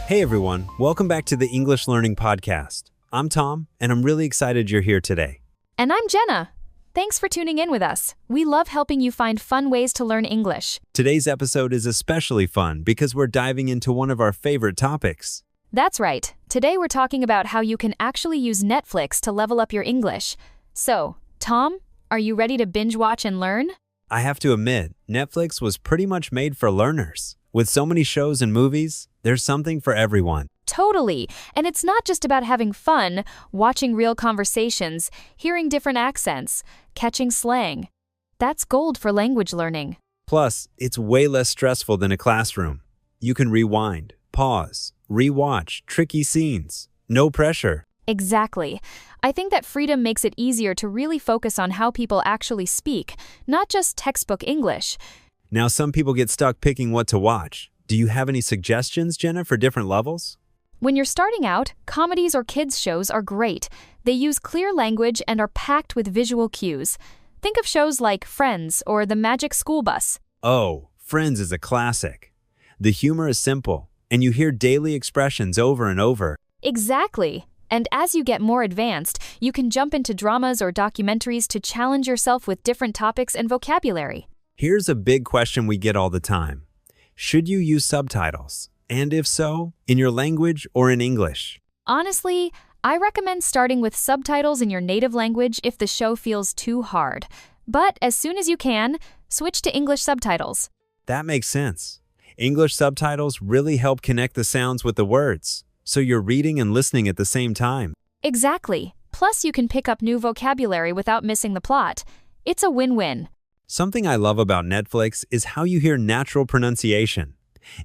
Hey everyone, welcome back to the English Learning Podcast. I'm Tom, and I'm really excited you're here today. And I'm Jenna. Thanks for tuning in with us. We love helping you find fun ways to learn English. Today's episode is especially fun because we're diving into one of our favorite topics. That's right. Today we're talking about how you can actually use Netflix to level up your English. So, Tom, are you ready to binge watch and learn? I have to admit, Netflix was pretty much made for learners. With so many shows and movies, there's something for everyone. Totally. And it's not just about having fun, watching real conversations, hearing different accents, catching slang. That's gold for language learning. Plus, it's way less stressful than a classroom. You can rewind, pause, rewatch tricky scenes. No pressure. Exactly. I think that freedom makes it easier to really focus on how people actually speak, not just textbook English. Now, some people get stuck picking what to watch. Do you have any suggestions, Jenna, for different levels? When you're starting out, comedies or kids' shows are great. They use clear language and are packed with visual cues. Think of shows like Friends or The Magic School Bus. Oh, Friends is a classic. The humor is simple, and you hear daily expressions over and over. Exactly. And as you get more advanced, you can jump into dramas or documentaries to challenge yourself with different topics and vocabulary. Here's a big question we get all the time. Should you use subtitles? And if so, in your language or in English? Honestly, I recommend starting with subtitles in your native language if the show feels too hard. But as soon as you can, switch to English subtitles. That makes sense. English subtitles really help connect the sounds with the words, so you're reading and listening at the same time. Exactly. Plus, you can pick up new vocabulary without missing the plot. It's a win-win. Something I love about Netflix is how you hear natural pronunciation.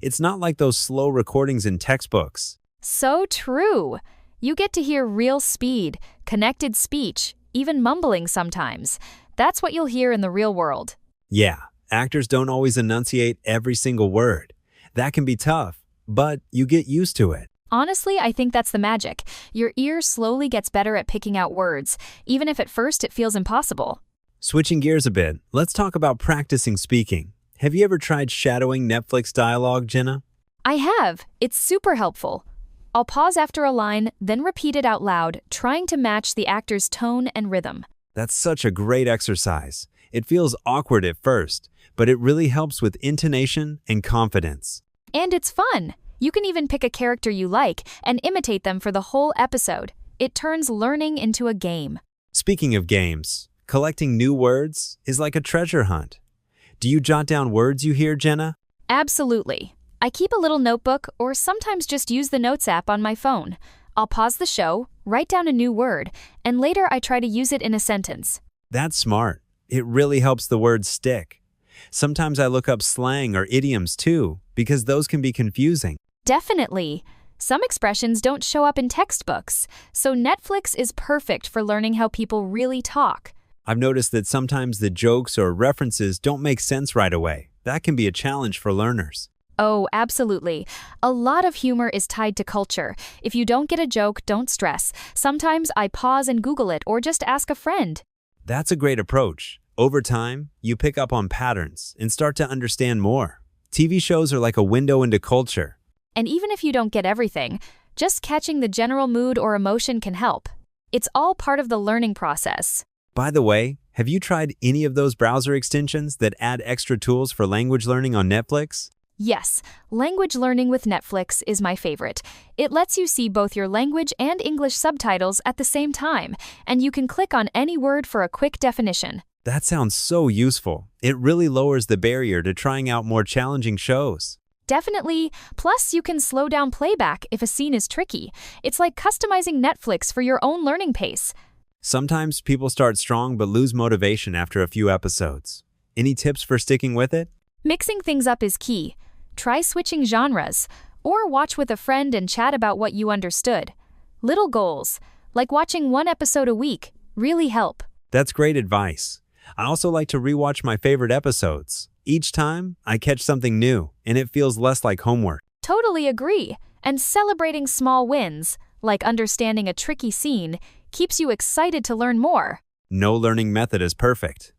It's not like those slow recordings in textbooks. So true. You get to hear real speed, connected speech, even mumbling sometimes. That's what you'll hear in the real world. Yeah, actors don't always enunciate every single word. That can be tough, but you get used to it. Honestly, I think that's the magic. Your ear slowly gets better at picking out words, even if at first it feels impossible. Switching gears a bit, let's talk about practicing speaking. Have you ever tried shadowing Netflix dialogue, Jenna? I have. It's super helpful. I'll pause after a line, then repeat it out loud, trying to match the actor's tone and rhythm. That's such a great exercise. It feels awkward at first, but it really helps with intonation and confidence. And it's fun. You can even pick a character you like and imitate them for the whole episode. It turns learning into a game. Speaking of games, collecting new words is like a treasure hunt. Do you jot down words you hear, Jenna? Absolutely. I keep a little notebook or sometimes just use the Notes app on my phone. I'll pause the show, write down a new word, and later I try to use it in a sentence. That's smart. It really helps the words stick. Sometimes I look up slang or idioms too, because those can be confusing. Definitely. Some expressions don't show up in textbooks, so Netflix is perfect for learning how people really talk. I've noticed that sometimes the jokes or references don't make sense right away. That can be a challenge for learners. Oh, absolutely. A lot of humor is tied to culture. If you don't get a joke, don't stress. Sometimes I pause and Google it or just ask a friend. That's a great approach. Over time, you pick up on patterns and start to understand more. TV shows are like a window into culture. And even if you don't get everything, just catching the general mood or emotion can help. It's all part of the learning process. By the way, have you tried any of those browser extensions that add extra tools for language learning on Netflix? Yes, language learning with Netflix is my favorite. It lets you see both your language and English subtitles at the same time, and you can click on any word for a quick definition. That sounds so useful. It really lowers the barrier to trying out more challenging shows. Definitely. Plus, you can slow down playback if a scene is tricky. It's like customizing Netflix for your own learning pace. Sometimes people start strong but lose motivation after a few episodes. Any tips for sticking with it? Mixing things up is key. Try switching genres, or watch with a friend and chat about what you understood. Little goals, like watching one episode a week, really help. That's great advice. I also like to rewatch my favorite episodes. Each time, I catch something new, and it feels less like homework. Totally agree. And celebrating small wins, like understanding a tricky scene, keeps you excited to learn more. No learning method is perfect.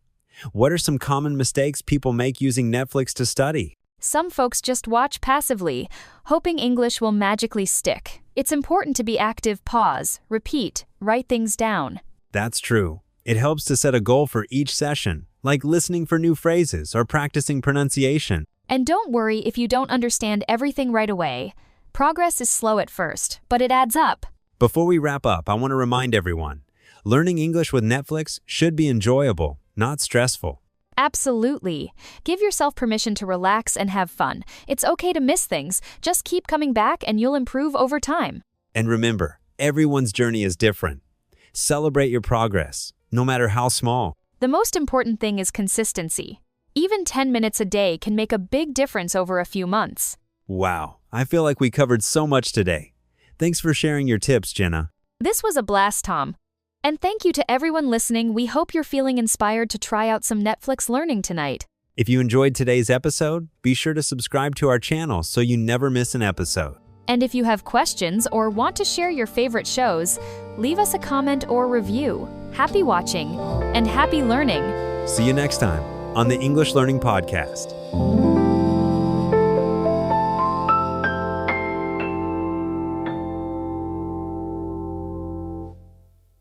What are some common mistakes people make using Netflix to study? Some folks just watch passively, hoping English will magically stick. It's important to be active, pause, repeat, write things down. That's true. It helps to set a goal for each session, like listening for new phrases or practicing pronunciation. And don't worry if you don't understand everything right away. Progress is slow at first, but it adds up. Before we wrap up, I want to remind everyone, learning English with Netflix should be enjoyable, not stressful. Absolutely. Give yourself permission to relax and have fun. It's okay to miss things. Just keep coming back and you'll improve over time. And remember, everyone's journey is different. Celebrate your progress, no matter how small. The most important thing is consistency. Even 10 minutes a day can make a big difference over a few months. Wow, I feel like we covered so much today. Thanks for sharing your tips, Jenna. This was a blast, Tom. And thank you to everyone listening. We hope you're feeling inspired to try out some Netflix learning tonight. If you enjoyed today's episode, be sure to subscribe to our channel so you never miss an episode. And if you have questions or want to share your favorite shows, leave us a comment or review. Happy watching and happy learning. See you next time on the English Learning Podcast.